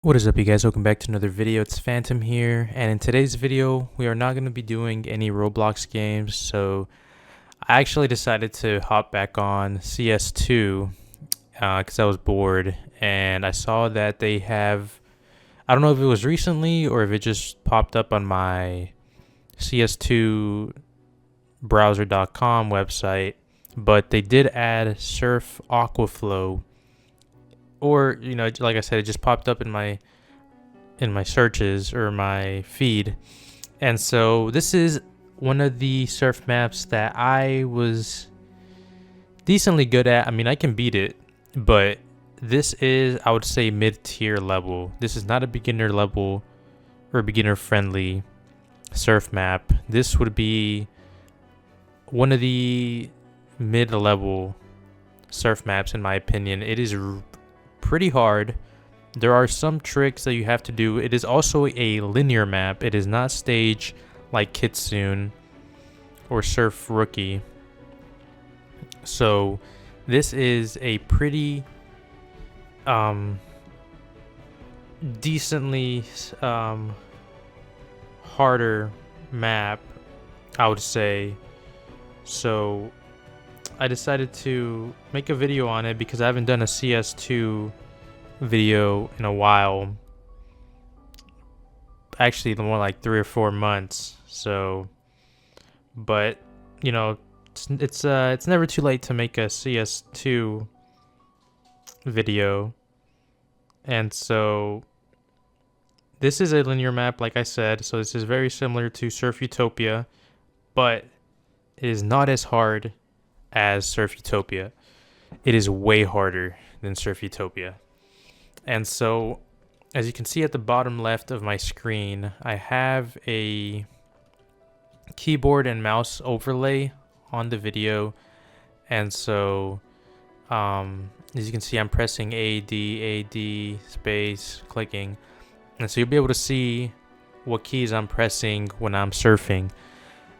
What is up, you guys? Welcome back to another video. It's Phantom here, and in today's video we are not going to be doing any Roblox games. So I actually decided to hop back on CS2 because I was bored, and I saw that they have, I don't know if it was recently or if it just popped up on my CS2 browser.com website, but they did add Surf Aquaflow, or like I said, it just popped up in my searches or my feed. And so this is one of the surf maps that I was decently good at. I mean, I can beat it, but this is, I would say, mid-tier level. This is not a beginner level or beginner friendly surf map. This would be one of the mid-level surf maps in my opinion. It is pretty hard. There are some tricks that you have to do. It is also a linear map. It is not stage like Kitsune or Surf Rookie. So this is a pretty decently harder map, I would say. So I decided to make a video on it because I haven't done a CS2 video in a while, actually more like 3 or 4 months. So, but it's never too late to make a CS2 video. And so this is a linear map, like I said, so this is very similar to Surf Utopia, but it is not as hard as Surf Utopia. It is way harder than Surf Utopia. And so, as you can see at the bottom left of my screen, I have a keyboard and mouse overlay on the video. And so, as you can see, I'm pressing A, D, space, clicking. And so you'll be able to see what keys I'm pressing when I'm surfing.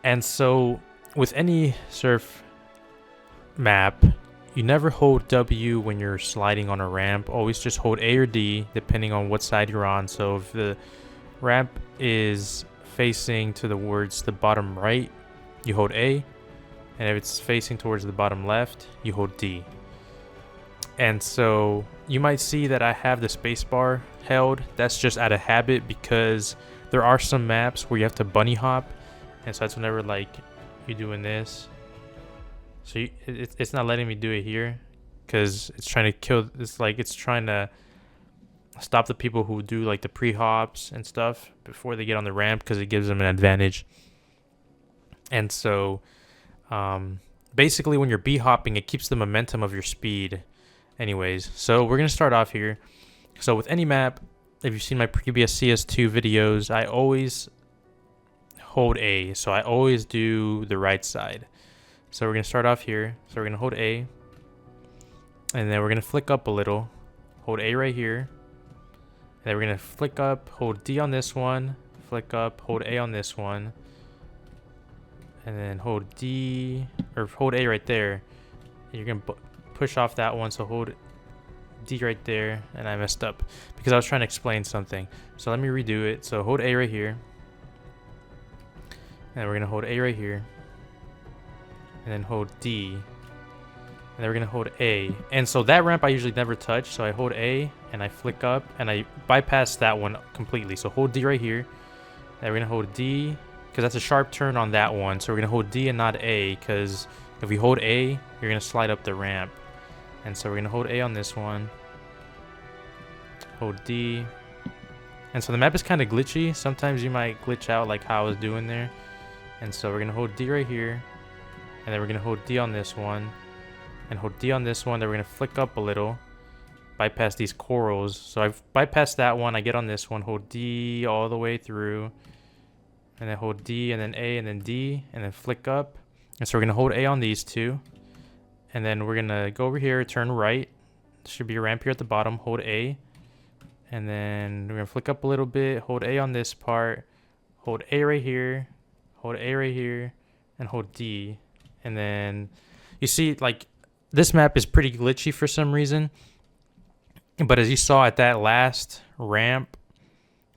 And so, with any surf map, you never hold W when you're sliding on a ramp. Always just hold A or D depending on what side you're on. So if the ramp is facing towards the bottom right, you hold A. And if it's facing towards the bottom left, you hold D. And so you might see that I have the spacebar held. That's just out of habit because there are some maps where you have to bunny hop. And so that's whenever like you're doing this. So it's not letting me do it here because it's trying to kill. It's trying to stop the people who do like the pre-hops and stuff before they get on the ramp because it gives them an advantage. And so basically when you're b-hopping, it keeps the momentum of your speed anyways. So we're going to start off here. So with any map, if you've seen my previous CS2 videos, I always hold A. So I always do the right side. So we're going to start off here. So we're going to hold A. And then we're going to flick up a little. Hold A right here. And then we're going to flick up, hold D on this one. Flick up, hold A on this one. And then hold D, or hold A right there. And you're going to push off that one. So hold D right there. And I messed up because I was trying to explain something. So let me redo it. So hold A right here. And we're going to hold A right here. And then hold D, and then we're gonna hold A. And so that ramp I usually never touch, so I hold A and I flick up and I bypass that one completely. So hold D right here, and we're gonna hold D because that's a sharp turn on that one. So we're gonna hold D and not A because if we hold A, you're gonna slide up the ramp. And so we're gonna hold A on this one, hold D. And so the map is kind of glitchy. Sometimes you might glitch out like how I was doing there. And so we're gonna hold D right here. And then we're going to hold D on this one. And hold D on this one. Then we're going to flick up a little. Bypass these corals. So I've bypassed that one. I get on this one. Hold D all the way through. And then hold D and then A and then D. And then flick up. And so we're going to hold A on these two. And then we're going to go over here. Turn right. There should be a ramp here at the bottom. Hold A. And then we're going to flick up a little bit. Hold A on this part. Hold A right here. Hold A right here. And hold D. And then you see like this map is pretty glitchy for some reason. But as you saw at that last ramp,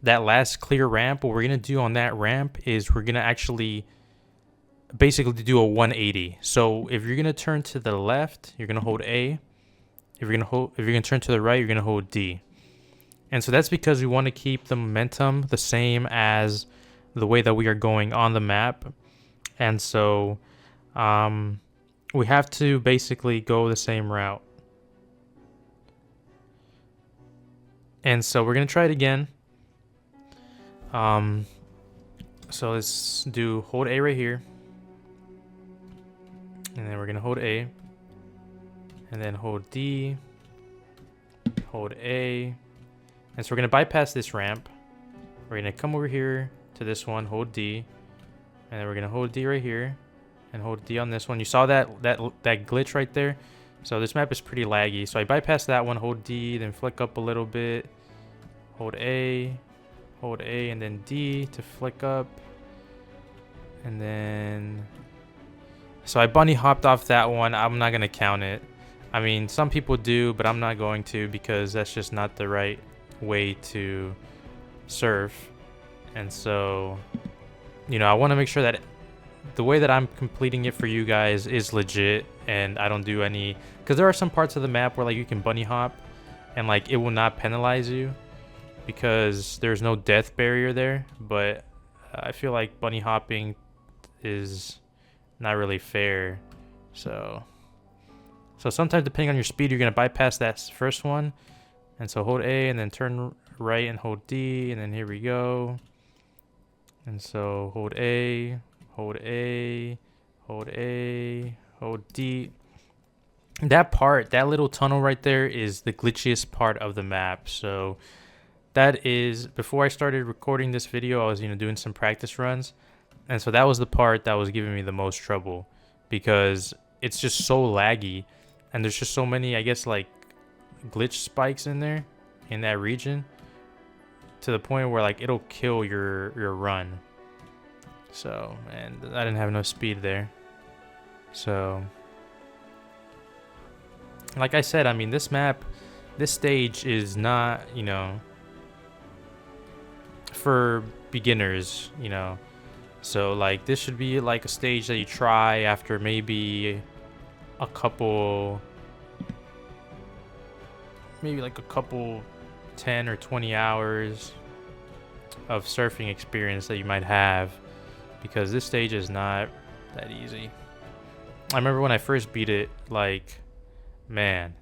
that last clear ramp, what we're going to do on that ramp is we're going to actually basically do a 180. So if you're going to turn to the left, you're going to hold A. If you're going to turn to the right, you're going to hold D. And so that's because we want to keep the momentum the same as the way that we are going on the map. And so we have to basically go the same route. And so we're going to try it again. So let's do hold A right here. And then we're going to hold A. And then hold D. Hold A. And so we're going to bypass this ramp. We're going to come over here to this one, hold D. And then we're going to hold D right here. And hold D on this one. You saw that glitch right there? So this map is pretty laggy. So I bypass that one, hold D, then flick up a little bit. Hold A, and then D to flick up. And then... So I bunny hopped off that one. I'm not going to count it. I mean, some people do, but I'm not going to because that's just not the right way to surf. And so, you know, I want to make sure that the way that I'm completing it for you guys is legit and I don't do any... Because there are some parts of the map where, like, you can bunny hop and, like, it will not penalize you because there's no death barrier there. But I feel like bunny hopping is not really fair. So sometimes, depending on your speed, you're going to bypass that first one. And so hold A and then turn right and hold D. And then here we go. And so hold A, hold A, hold A, hold D. That part, that little tunnel right there is the glitchiest part of the map. So that is, before I started recording this video, I was, you know, doing some practice runs. And so that was the part that was giving me the most trouble because it's just so laggy. And there's just so many, I guess, like, glitch spikes in there, in that region, to the point where, like, it'll kill your run. So, and I didn't have enough speed there. So, like I said, I mean, this map, this stage is not, you know, for beginners, you know. So, like, this should be, like, a stage that you try after maybe a couple, maybe like a couple 10 or 20 hours of surfing experience that you might have, because this stage is not that easy. I remember when I first beat it, like, man,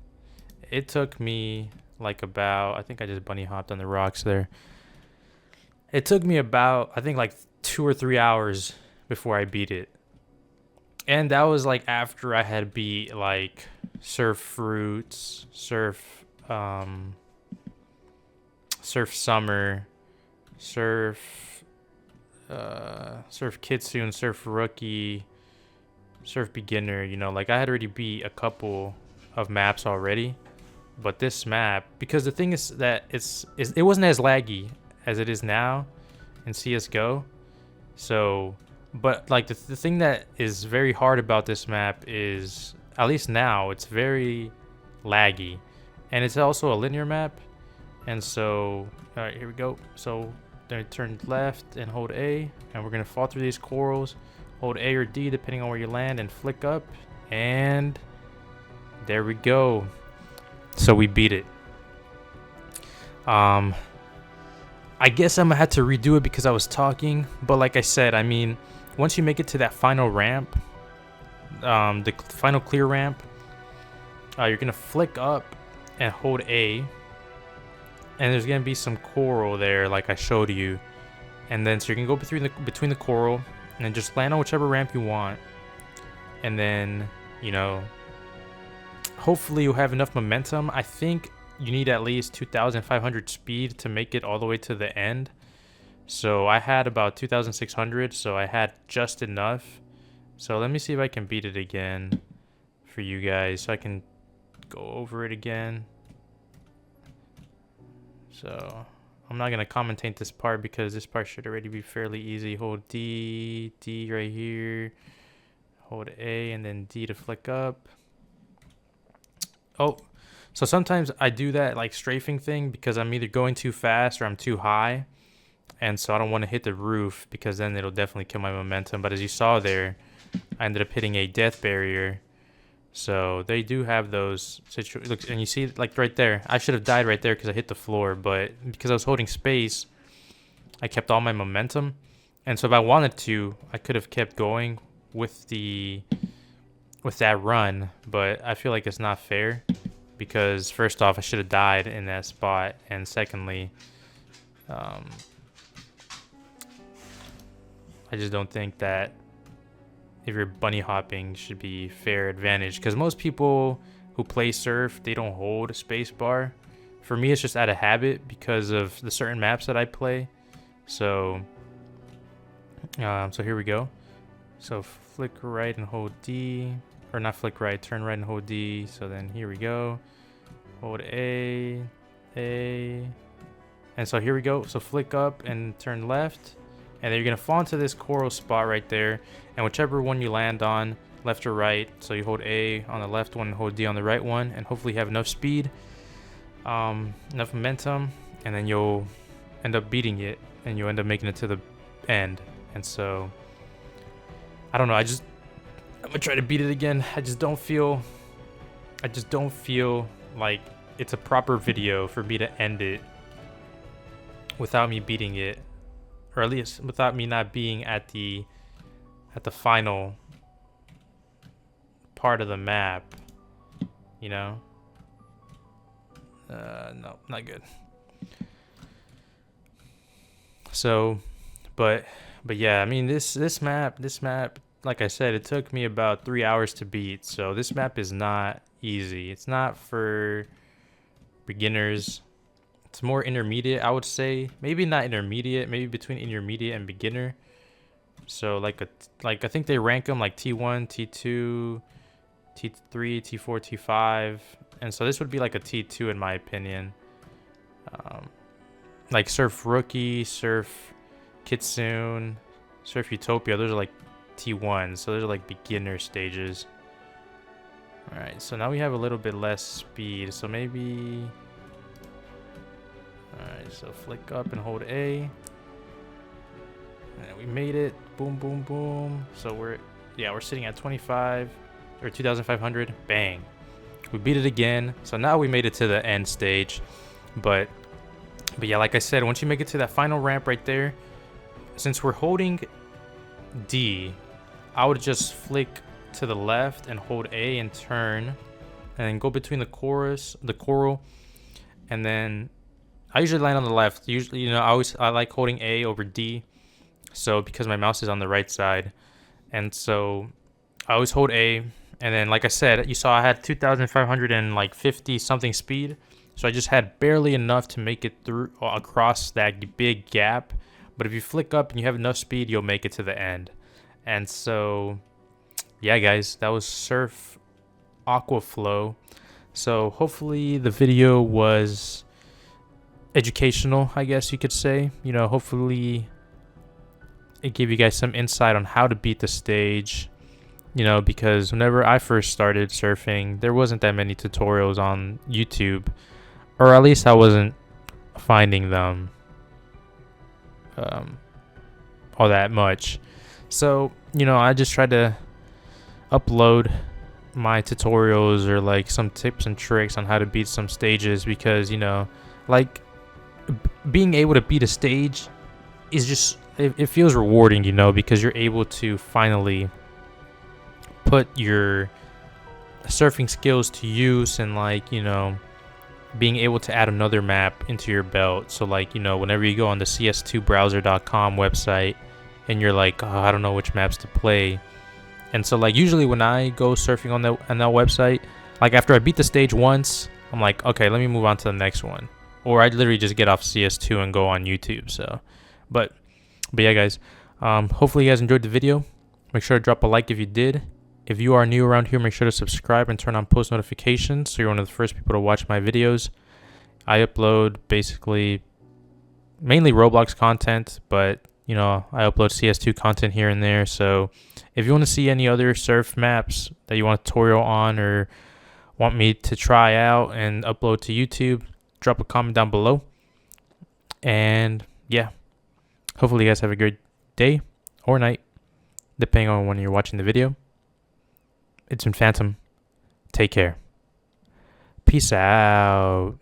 it took me like about, I think I just bunny hopped on the rocks there. It took me about, I think, like 2 or 3 hours before I beat it. And that was like after I had beat like Surf Fruits, Surf Summer, Surf Kitsune, Surf Rookie, Surf Beginner, you know, like I had already beat a couple of maps already. But this map, because the thing is that it wasn't as laggy as it is now in CSGO. So, but like the thing that is very hard about this map is, at least now, it's very laggy. And it's also a linear map. And so, all right, here we go. So then turn left and hold A, and we're gonna fall through these corals. Hold A or D depending on where you land and flick up, and there we go. So we beat it. I guess I'm gonna have to redo it because I was talking, but like I said, I mean, once you make it to that final ramp, the final clear ramp, you're gonna flick up and hold A, and there's gonna be some coral there, like I showed you, and then so you can go between the coral, and then just land on whichever ramp you want, and then, you know, hopefully you'll have enough momentum. I think you need at least 2,500 speed to make it all the way to the end. So I had about 2,600, so I had just enough. So let me see if I can beat it again for you guys, so I can go over it again. So I'm not gonna commentate this part because this part should already be fairly easy. Hold D right here, hold A, and then D to flick up. Oh, So sometimes I do that like strafing thing because I'm either going too fast or I'm too high. And so I don't want to hit the roof because then it'll definitely kill my momentum. But as you saw there, I ended up hitting a death barrier. So they do have those look, and you see like right there, I should have died right there because I hit the floor, but because I was holding space, I kept all my momentum. And so if I wanted to, I could have kept going with that run, but I feel like it's not fair because first off, I should have died in that spot, and secondly, I just don't think that if you're bunny hopping should be fair advantage, because most people who play surf, they don't hold space bar. For me, it's just out of habit because of the certain maps that I play. So so here we go. So flick right and hold D, or not flick right, turn right and hold D. So then here we go, hold A, and so here we go. So flick up and turn left, and then you're gonna fall into this coral spot right there, and whichever one you land on, left or right, so you hold A on the left one and hold D on the right one, and hopefully you have enough speed, enough momentum, and then you'll end up beating it, and you'll end up making it to the end. And so I don't know, I'm gonna try to beat it again. I just don't feel like it's a proper video for me to end it without me beating it, or at least without me not being at the final part of the map, you know? No, not good. So, but yeah, I mean, this map, like I said, it took me about 3 hours to beat. So this map is not easy. It's not for beginners. It's more intermediate, I would say. Maybe not intermediate, maybe between intermediate and beginner. So like I think they rank them like T1, T2, T3, T4, T5, and so this would be like a T2 in my opinion. Like Surf Rookie, Surf Kitsune, Surf Utopia, those are like T1s, so those are like beginner stages. Alright, so now we have a little bit less speed, so maybe... Alright, so flick up and hold A. And we made it. Boom, boom, boom. So we're sitting at 25 or 2,500. Bang. We beat it again. So now we made it to the end stage. But yeah, like I said, once you make it to that final ramp right there, since we're holding D, I would just flick to the left and hold A and turn, and then go between the coral, and then I usually land on the left. Usually, you know, I like holding A over D. So because my mouse is on the right side, and so I always hold A, and then like I said, you saw I had 2,550 something speed, so I just had barely enough to make it through across that big gap. But if you flick up and you have enough speed, you'll make it to the end. And so yeah, guys, that was Surf Aquaflow. So hopefully the video was educational, I guess you could say. You know, hopefully it gave you guys some insight on how to beat the stage, you know, because whenever I first started surfing, there wasn't that many tutorials on YouTube, or at least I wasn't finding them all that much. So, you know, I just tried to upload my tutorials or like some tips and tricks on how to beat some stages, because, you know, like being able to beat a stage is just, it feels rewarding, you know, because you're able to finally put your surfing skills to use, and like, you know, being able to add another map into your belt. So like, you know, whenever you go on the CS2browser.com website and you're like, oh, I don't know which maps to play. And so like usually when I go surfing on that website, like after I beat the stage once, I'm like, okay, let me move on to the next one. Or I literally just get off CS2 and go on YouTube. So but yeah, guys, hopefully you guys enjoyed the video. Make sure to drop a like if you did. If you are new around here, make sure to subscribe and turn on post notifications so you're one of the first people to watch my videos. I upload basically mainly Roblox content, but you know, I upload CS2 content here and there. So if you want to see any other surf maps that you want a tutorial on, or want me to try out and upload to YouTube, drop a comment down below. And yeah, hopefully you guys have a great day or night, depending on when you're watching the video. It's been Phantom. Take care. Peace out.